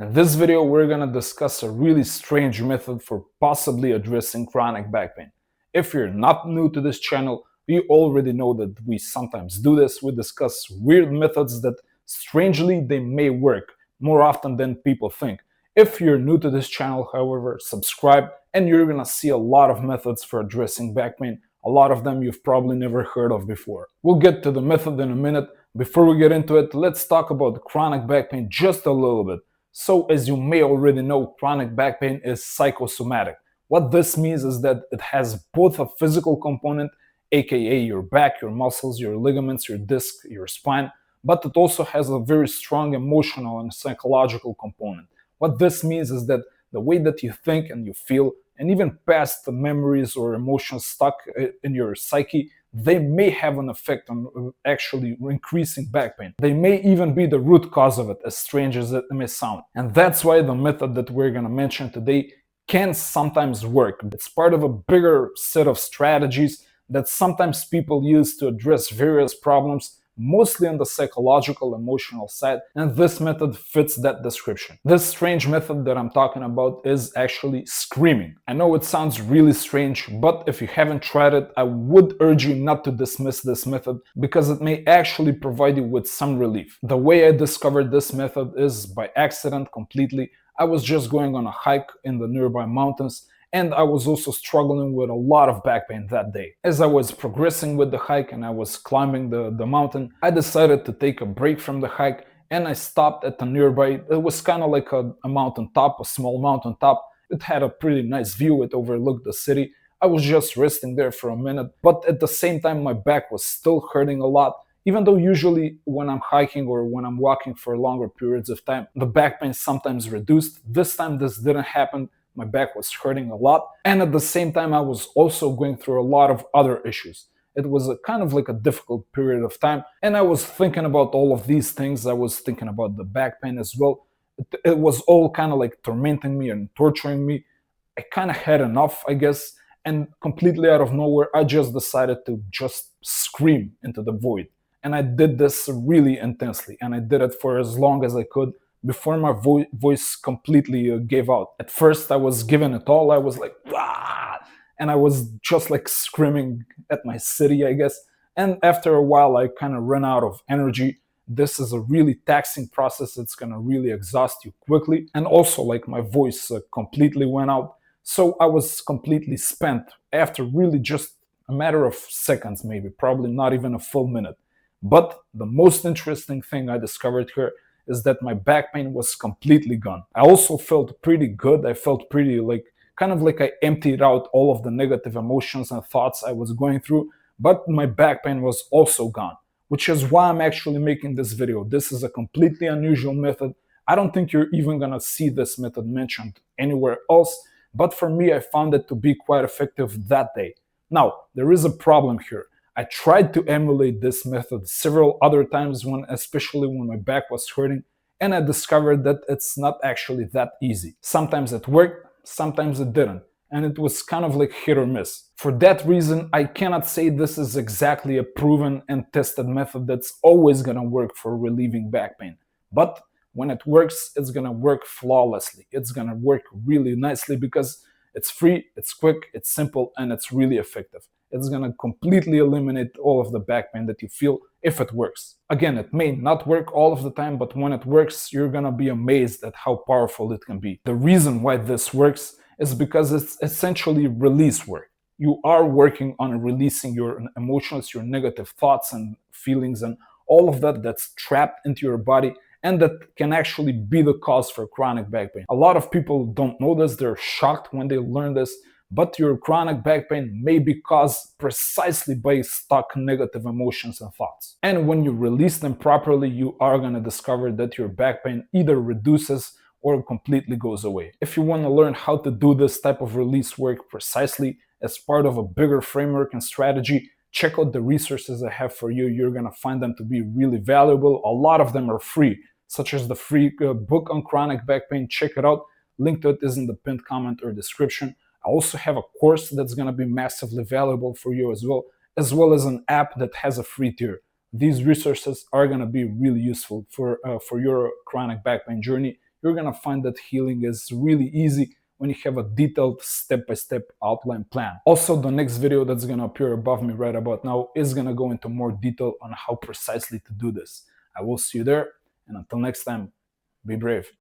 In this video, we're going to discuss a really strange method for possibly addressing chronic back pain. If you're not new to this channel, you already know that we sometimes do this. We discuss weird methods that strangely they may work more often than people think. If you're new to this channel, however, subscribe and you're going to see a lot of methods for addressing back pain. A lot of them you've probably never heard of before. We'll get to the method in a minute. Before we get into it, let's talk about chronic back pain just a little bit. So, as you may already know, chronic back pain is psychosomatic. What this means is that it has both a physical component, aka your back, your muscles, your ligaments, your disc, your spine, but it also has a very strong emotional and psychological component. What this means is that the way that you think and you feel, and even past memories or emotions stuck in your psyche, they may have an effect on actually increasing back pain. They may even be the root cause of it, as strange as it may sound. And that's why the method that we're going to mention today can sometimes work. It's part of a bigger set of strategies that sometimes people use to address various problems, mostly on the psychological, emotional side, and this method fits that description. This strange method that I'm talking about is actually screaming. I know it sounds really strange, but if you haven't tried it, I would urge you not to dismiss this method because it may actually provide you with some relief. The way I discovered this method is by accident completely. I was just going on a hike in the nearby mountains, and I was also struggling with a lot of back pain that day. As I was progressing with the hike and I was climbing the mountain, I decided to take a break from the hike and I stopped at the nearby. It was kind of like a mountain top, a small mountain top. It had a pretty nice view, it overlooked the city. I was just resting there for a minute, but at the same time my back was still hurting a lot. Even though usually when I'm hiking or when I'm walking for longer periods of time, the back pain sometimes reduced. This time this didn't happen. My back was hurting a lot, and at the same time I was also going through a lot of other issues. It was a kind of like a difficult period of time, and I was thinking about all of these things. I was thinking about the back pain as well. It was all kind of like tormenting me and torturing me. I kind of had enough, I guess, and completely out of nowhere I just decided to just scream into the void. And I did this really intensely, and I did it for as long as I could before my voice completely gave out. At first I was giving it all. I was like, ah! And I was just like screaming at my city, I guess. And after a while I kind of ran out of energy. This is a really taxing process. It's gonna really exhaust you quickly. And also like my voice completely went out. So I was completely spent after really just a matter of seconds, maybe, probably not even a full minute. But the most interesting thing I discovered here is that my back pain was completely gone. I also felt pretty good. I felt pretty kind of like I emptied out all of the negative emotions and thoughts I was going through, but my back pain was also gone, which is why I'm actually making this video. This is a completely unusual method. I don't think you're even gonna see this method mentioned anywhere else, but for me, I found it to be quite effective that day. Now, there is a problem here. I tried to emulate this method several other times, especially when my back was hurting, and I discovered that it's not actually that easy. Sometimes it worked, sometimes it didn't, and it was kind of like hit or miss. For that reason, I cannot say this is exactly a proven and tested method that's always gonna work for relieving back pain. But when it works, it's gonna work flawlessly. It's gonna work really nicely because it's free, it's quick, it's simple, and it's really effective. It's going to completely eliminate all of the back pain that you feel if it works. Again, it may not work all of the time, but when it works, you're going to be amazed at how powerful it can be. The reason why this works is because it's essentially release work. You are working on releasing your emotions, your negative thoughts and feelings, and all of that that's trapped into your body and that can actually be the cause for chronic back pain. A lot of people don't know this. They're shocked when they learn this. But your chronic back pain may be caused precisely by stuck negative emotions and thoughts. And when you release them properly, you are going to discover that your back pain either reduces or completely goes away. If you want to learn how to do this type of release work precisely as part of a bigger framework and strategy, check out the resources I have for you. You're going to find them to be really valuable. A lot of them are free, such as the free book on chronic back pain. Check it out. Link to it is in the pinned comment or description. I also have a course that's going to be massively valuable for you as well as an app that has a free tier. These resources are going to be really useful for your chronic back pain journey. you're gonna find that healing is really easy when you have a detailed step-by-step outline plan. Also, the next video that's gonna appear above me right about now is gonna go into more detail on how precisely to do this. I will see you there, and until next time, be brave.